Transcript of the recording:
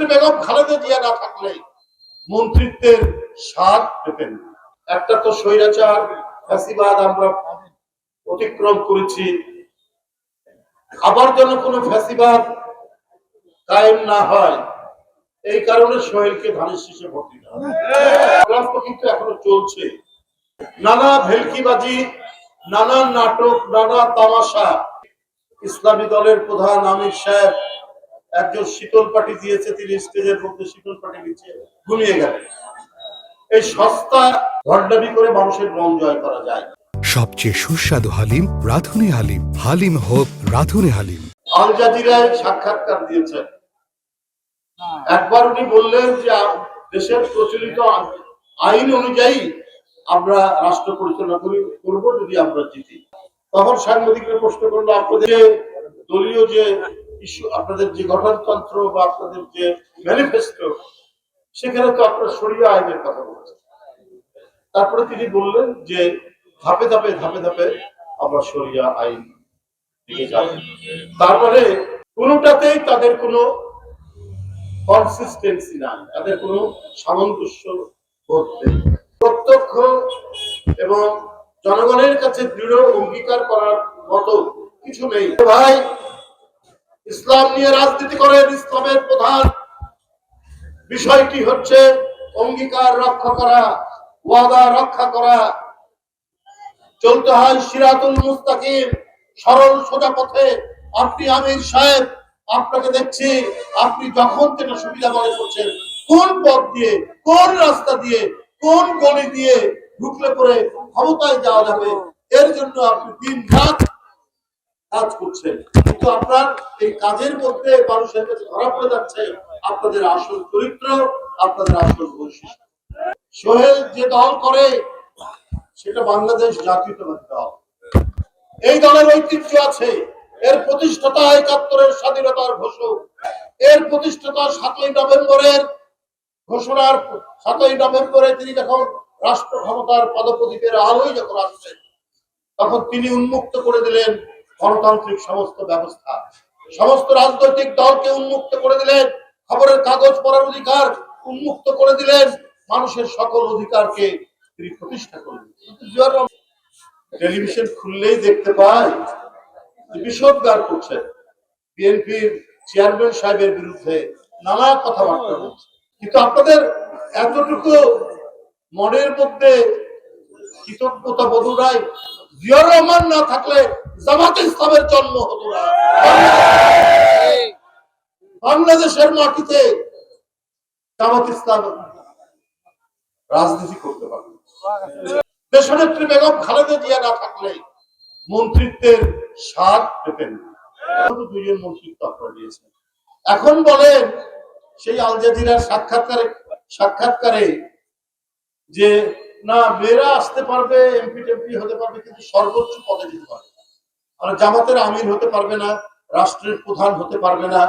বেগম খালেদা জিয়া না থাকলে মন্ত্রিত্বের স্বাদ পেতেন। একটা তো স্বৈরাচার ফ্যাসিবাদ আমরা অতিক্রম করেছি, আবার যেন কোনো ফ্যাসিবাদ কায়েম না হয় এই কারণে সোহেলকে ধানের শীষে ভোট দিতে হবে। কিন্তু এখনো চলছে, নানা ভেলকিবাজি, নানা নাটক, নানা তামাশা। ইসলামী দলের প্রধান আমির সাহেব একজন শীতল পাটি দিয়েছে, তিনি স্টেজের মধ্যে শীতল পাটি দিচ্ছে, ঘুমিয়ে গেলেন। এই সস্তা ভণ্ডামি করে মানুষের মন জয় করা যায়। সবচেয়ে সুস্বাদু হালিম রাধুনী হালিম, হালিম হোক রাধুনী হালিম। আল জাজিরায় সাক্ষাৎকার দিয়েছেন, একবার উনি বললেন যে দেশের প্রচলিত আইন অনুযায়ী আমরা রাষ্ট্র পরিচালনা করব যদি আমরা জিতি। তখন সাংবাদিকরা প্রশ্ন করলো, আপনাদের দলীয় যে ইস্যু, আপনাদের যে গঠনতন্ত্র বা আপনাদের যে ম্যানিফেস্টো, সেখানে তো আপনারা শরিয়া আইনের কথা বলছেন। তারপরে তিনি বললেন যে ধাপে ধাপে ধাপে ধাপে আমরা শরিয়া আইন দিকে যাব। তার মানে কোনোটাতেই তাদের কোনো কনসিস্টেন্সি নাই, তাদের কোনো সামঞ্জস্য বোধ নেই। প্রত্যক্ষ এবং জনগণের কাছে দৃঢ় অঙ্গীকার করার মতো কিছু নেই। ভাই, ইসলাম নিয়ে রাজনীতি করেন, ইসলামের প্রধান বিষয়টি হচ্ছে অঙ্গীকার রক্ষা করা, ওয়াদা রক্ষা করা। চলতে হয় সিরাতুল মুস্তাকিম, সরল সোজা পথে। আপনি আমির সাহেব, আপনাকে দেখছি আপনি যখন যেটা সুবিধা মনে করছেন, কোন পথ দিয়ে, কোন রাস্তা দিয়ে, কোন গলি দিয়ে ঢুকলে পরে ক্ষমতায় যাওয়া যাবে, এর জন্য আপনি দিন রাত কাজ করছেন। কিন্তু আপনার এই কাজের মধ্যে মানুষের কাছে ধরা পড়ে যাচ্ছে আপনাদের আসল চরিত্র, আপনাদের আসল বৈশিষ্ট্য। সোহেল যে দল করে সেটা বাংলাদেশ জাতীয়তাবাদী দল। এই দলের ঐতিহ্য আছে, এর প্রতিষ্ঠাতা ৭১-এর স্বাধীনতার ঘোষক, এর প্রতিষ্ঠাতা ৭ই নভেম্বরের ঘোষণার ৭ই নভেম্বরে তিনি যখন রাষ্ট্র ক্ষমতার পদপ্রদীপের আলোয় যখন আসছেন, তখন তিনি উন্মুক্ত করে দিলেন গণতান্ত্রিক সমস্ত ব্যবস্থা, সমস্ত রাজনৈতিক দলকে উন্মুক্ত করে দিলেন, খবরের কাগজ পড়ার অধিকার উন্মুক্ত করে দিলেন, মানুষের সকল অধিকারকে তিনি প্রতিষ্ঠা করলেন। টেলিভিশন খুললেই দেখতে পাই বিষোদ্গার করছেন, বিএনপির চেয়ারম্যান সাহেবের বিরুদ্ধে নানা কথাবার্তা বলছে। কিন্তু আপনাদের এতটুকু মনের মধ্যে কৃতজ্ঞতা বোধ নাই। জিয়াউর রহমান না থাকলে জামাতে ইসলামের জন্ম হতো না। বাংলাদেশের মাটিতে জামাত ইসলাম রাজনীতি করতে পারবে। দেশনেত্রী বেগম খালেদা জিয়া না থাকলে মন্ত্রিত্বের স্বাদ পেতেন। দুইজন মন্ত্রিত্ব আপনারা দিয়েছেন। এখন বলেন সেই আল জাজিরার সাক্ষাৎকারে যে না, মেয়েরা আসতে পারবে, এমপি টেমপি হতে পারবে, কিন্তু সর্বোচ্চ পদে যেতে পারবে না, মানে জামাতের আমির হতে পারবে না, রাষ্ট্রের প্রধান হতে পারবে না,